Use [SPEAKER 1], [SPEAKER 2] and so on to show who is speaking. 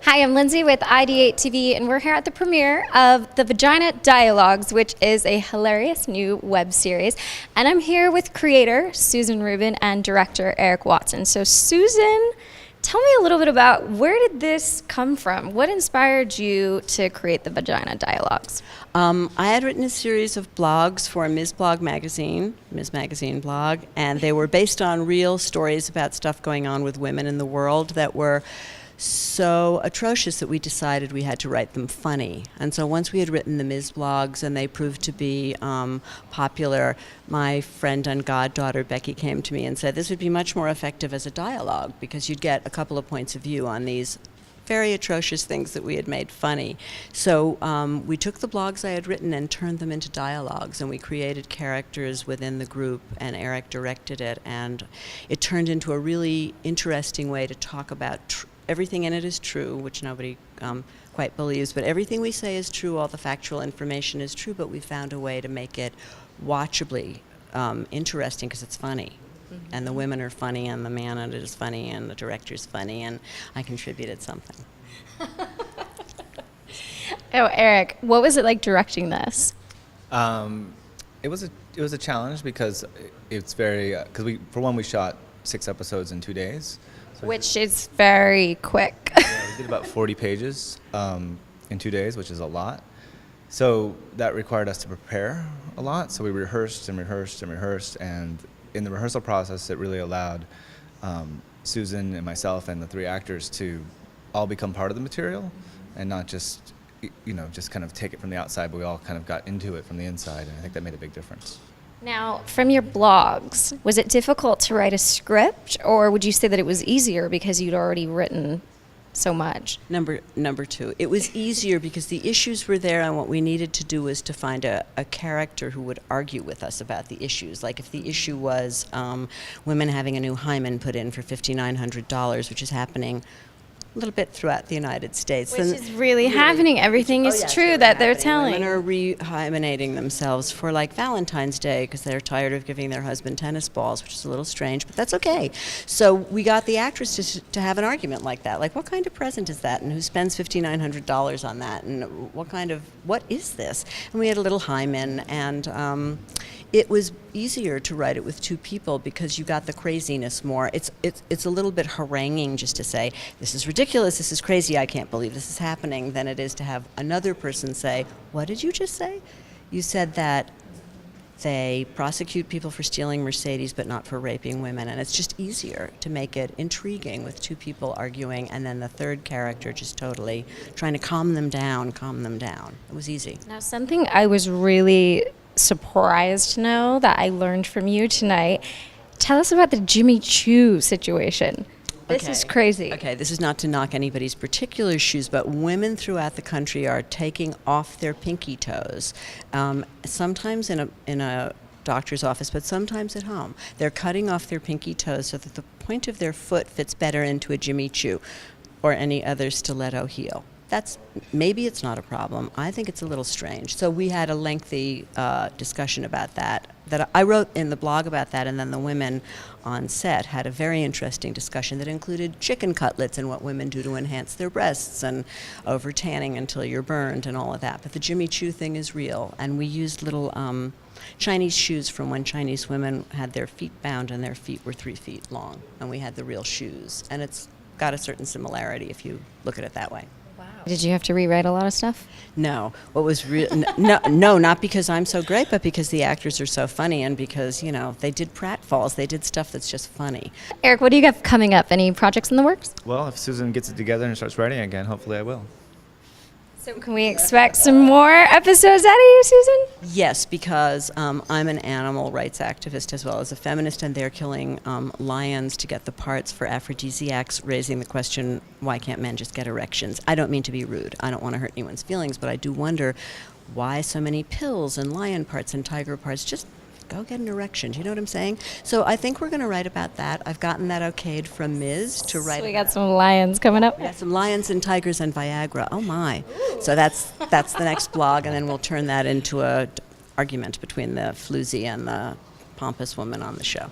[SPEAKER 1] Hi, I'm Lindsey with Ideatetv, and we're here at the premiere of the Vagina Dialogues, which is a hilarious new web series. And I'm here with creator Susan Rubin and director Eric Watson. So Susan, tell me a little bit about where did this come from? What inspired you to create the Vagina Dialogues?
[SPEAKER 2] I had written a series of blogs for Ms. Magazine blog, and they were based on real stories about stuff going on with women in the world that were so atrocious that we decided we had to write them funny. And so once we had written the Ms. blogs and they proved to be popular, my friend and goddaughter Becky came to me and said this would be much more effective as a dialogue because you'd get a couple of points of view on these very atrocious things that we had made funny. So we took the blogs I had written and turned them into dialogues, and we created characters within the group, and Eric directed it, and it turned into a really interesting way to talk about everything in it is true, which nobody quite believes, but everything we say is true, all the factual information is true, but we found a way to make it watchably interesting because it's funny. Mm-hmm. And the women are funny, and the man in it is funny, and the director's funny, and I contributed something.
[SPEAKER 1] Oh, Eric, what was it like directing this?
[SPEAKER 3] It was a challenge because it's very because we shot 6 episodes in 2 days. So
[SPEAKER 1] Which is very quick.
[SPEAKER 3] Yeah, we did about 40 pages in 2 days, which is a lot. So that required us to prepare a lot. So we rehearsed and rehearsed and rehearsed, and in the rehearsal process, it really allowed Susan and myself and the 3 actors to all become part of the material and not just, just kind of take it from the outside, but we all kind of got into it from the inside, and I think that made a big difference.
[SPEAKER 1] Now, from your blogs, was it difficult to write a script, or would you say that it was easier because you'd already written so much?
[SPEAKER 2] Number 2, it was easier because the issues were there, and what we needed to do was to find a character who would argue with us about the issues. Like if the issue was women having a new hymen put in for $5,900, which is happening a little bit throughout the United States.
[SPEAKER 1] Which is really happening. Everything is true that they're telling.
[SPEAKER 2] Women are rehymenating themselves for like Valentine's Day because they're tired of giving their husband tennis balls, which is a little strange, but that's okay. So we got the actress to have an argument like that. Like, what kind of present is that? And who spends $5,900 on that? And what is this? And we had a little hymen, and it was easier to write it with 2 people because you got the craziness more. It's a little bit haranguing just to say, this is ridiculous, this is crazy, I can't believe this is happening, than it is to have another person say, what did you just say? You said that they prosecute people for stealing Mercedes but not for raping women, and it's just easier to make it intriguing with 2 people arguing and then the 3rd character just totally trying to calm them down. It was easy.
[SPEAKER 1] Now, something I was really surprised to know that I learned from you tonight. Tell us about the Jimmy Choo situation. This is crazy.
[SPEAKER 2] Okay, this is not to knock anybody's particular shoes, but women throughout the country are taking off their pinky toes, sometimes in a doctor's office, but sometimes at home. They're cutting off their pinky toes so that the point of their foot fits better into a Jimmy Choo or any other stiletto heel. Maybe it's not a problem. I think it's a little strange. So we had a lengthy discussion about that I wrote in the blog about that, and then the women on set had a very interesting discussion that included chicken cutlets and what women do to enhance their breasts and over tanning until you're burned and all of that. But the Jimmy Choo thing is real, and we used little Chinese shoes from when Chinese women had their feet bound and their feet were 3 feet long, and we had the real shoes. And it's got a certain similarity if you look at it that way.
[SPEAKER 1] Did you have to rewrite a lot of stuff?
[SPEAKER 2] No. What was no, not because I'm so great, but because the actors are so funny, and because, they did pratfalls. They did stuff that's just funny.
[SPEAKER 1] Eric, what do you got coming up? Any projects in the works?
[SPEAKER 3] Well, if Susan gets it together and starts writing again, hopefully I will.
[SPEAKER 1] So can we expect some more episodes out of you, Susan?
[SPEAKER 2] Yes, because I'm an animal rights activist as well as a feminist, and they're killing lions to get the parts for aphrodisiacs, raising the question, why can't men just get erections? I don't mean to be rude. I don't want to hurt anyone's feelings, but I do wonder why so many pills and lion parts and tiger parts. Just go get an erection. Do you know what I'm saying? So I think we're going to write about that. I've gotten that okayed from Ms. to write.
[SPEAKER 1] So we got some lions coming up.
[SPEAKER 2] We got some lions and tigers and Viagra. Oh my! So that's the next blog, and then we'll turn that into a argument between the floozy and the pompous woman on the show.